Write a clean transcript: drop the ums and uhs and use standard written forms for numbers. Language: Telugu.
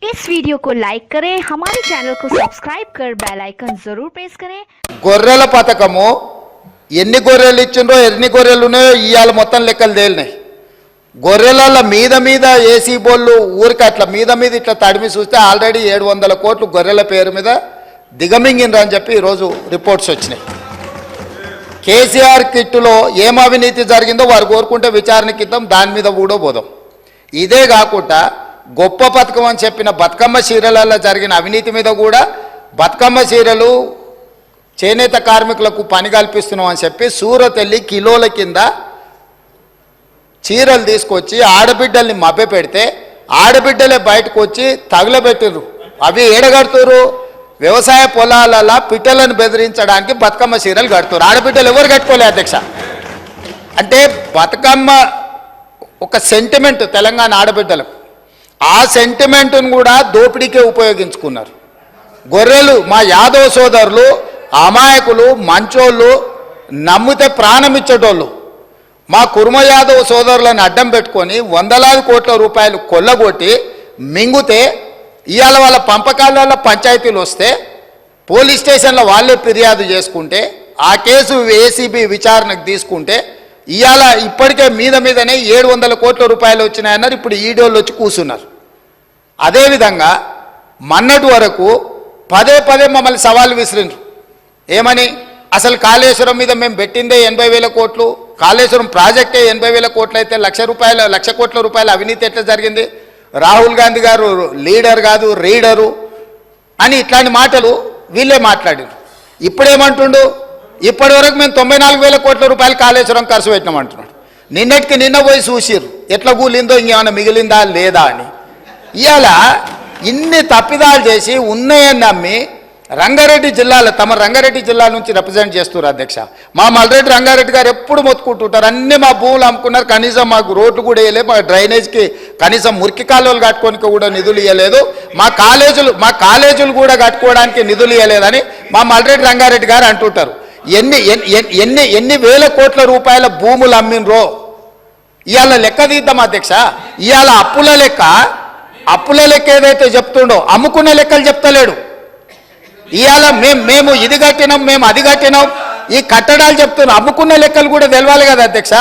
इस वीडियो को लाइक करें, हमारे चैनल को सब्सक्राइब कर बेल आइकन जरूर प्रेस करें। గొర్రెల పథకము ఎన్ని గొర్రెలు ఇచ్చిండ్రో ఎన్ని గొర్రెలు ఉన్నాయో ఇవాళ మొత్తం లెక్కలు తేలినాయి. గొర్రెల మీద ఏసీ బోళ్ళు ఊరికి అట్లా మీద ఇట్లా తడిమి చూస్తే ఆల్రెడీ 700 కోట్లు గొర్రెల పేరు మీద దిగమింగిండ్రు అని చెప్పి ఈరోజు రిపోర్ట్స్ వచ్చినాయి. కేసీఆర్ కిట్టులో ఏం అవినీతి జరిగిందో వారు కోరుకుంటే విచారణకి ఇద్దాం, దాని మీద కూడా పోదాం. ఇదే కాకుండా గొప్ప పథకం అని చెప్పిన బతుకమ్మ చీరలలో జరిగిన అవినీతి మీద కూడా బతుకమ్మ చీరలు చేనేత కార్మికులకు పని కల్పిస్తున్నాం అని చెప్పి సూరత్ వెళ్ళి కిలోల కింద చీరలు తీసుకొచ్చి ఆడబిడ్డల్ని మభ్య పెడితే ఆడబిడ్డలే బయటకు వచ్చి తగులబెట్టిర్రు. అవి ఏడగడుతురు వ్యవసాయ పొలాలలో పిట్టలను బెదిరించడానికి బతుకమ్మ చీరలు కడుతున్నారు. ఆడబిడ్డలు ఎవరు కట్టుకోలే అధ్యక్ష. అంటే బతుకమ్మ ఒక సెంటిమెంట్ తెలంగాణ ఆడబిడ్డలకు, ఆ సెంటిమెంట్ను కూడా దోపిడీకే ఉపయోగించుకున్నారు. గొర్రెలు మా యాదవ్ సోదరులు అమాయకులు, మంచోళ్ళు, నమ్మితే ప్రాణం ఇచ్చేటోళ్ళు. మా కుర్మ యాదవ్ సోదరులను అడ్డం పెట్టుకొని వందలాది కోట్ల రూపాయలు కొల్లగొట్టి మింగుతే ఇవాళ వాళ్ళ పంపకాలలో పంచాయతీలు వస్తే పోలీస్ స్టేషన్లో వాళ్ళే ఫిర్యాదు చేసుకుంటే ఆ కేసు ఏసీబీ విచారణకు తీసుకుంటే ఇవాళ ఇప్పటికే మీదనే 700 కోట్ల రూపాయలు వచ్చినాయన్నారు. ఇప్పుడు ఈడోళ్ళు వచ్చి కూర్చున్నారు. అదేవిధంగా మొన్నటి వరకు పదే మమ్మల్ని సవాళ్ళు విసిరిండ్రు. ఏమని? అసలు కాళేశ్వరం మీద మేము పెట్టిందే 80,000 కోట్లు, కాళేశ్వరం ప్రాజెక్టే 80,000 కోట్లు అయితే 1,00,000 కోట్ల రూపాయల అవినీతి ఎట్లా జరిగింది? రాహుల్ గాంధీ గారు లీడర్ కాదు రీడరు అని ఇట్లాంటి మాటలు వీళ్ళే మాట్లాడారు. ఇప్పుడేమంటుండు? ఇప్పటి వరకు మేము 94,000 కోట్ల రూపాయలు కాళేశ్వరం ఖర్చు పెట్టినామంటున్నాడు. నిన్నటికి నిన్న పోయి చూసిర్రు ఎట్లా కూలిందో, ఇంకేమైనా మిగిలిందా లేదా అని. ఇవాళ ఇన్ని తప్పిదాలు చేసి ఉన్నాయని నమ్మి రంగారెడ్డి జిల్లాలో తమ రంగారెడ్డి జిల్లా నుంచి రిప్రజెంట్ చేస్తున్నారు అధ్యక్ష. మా మల్రెడ్డి రంగారెడ్డి గారు ఎప్పుడు మొత్తుకుంటుంటారు, అన్నీ మా భూములు అమ్ముకున్నారు, కనీసం మాకు రోడ్లు కూడా వేయలేదు, మా డ్రైనేజ్కి కనీసం మురికి కాలువలు కట్టుకోనికి కూడా నిధులు ఇవ్వలేదు, మా కాలేజీలు కూడా కట్టుకోవడానికి నిధులు ఇవ్వలేదని మా మల్రెడ్డి రంగారెడ్డి గారు అంటుంటారు. ఎన్ని వేల కోట్ల రూపాయల భూములు అమ్మినరో ఇవాళ లెక్క తీద్దాం అధ్యక్ష. ఇవాళ అప్పుల లెక్క ఏదైతే చెప్తుండో అమ్ముకునే లెక్కలు చెప్తలేడు. ఇవాళ మేము ఇది కట్టినాం, మేము అది కట్టినాం, ఈ కట్టడాలు చెప్తున్నాం, అమ్ముకునే లెక్కలు కూడా తెలవాలి కదా అధ్యక్ష.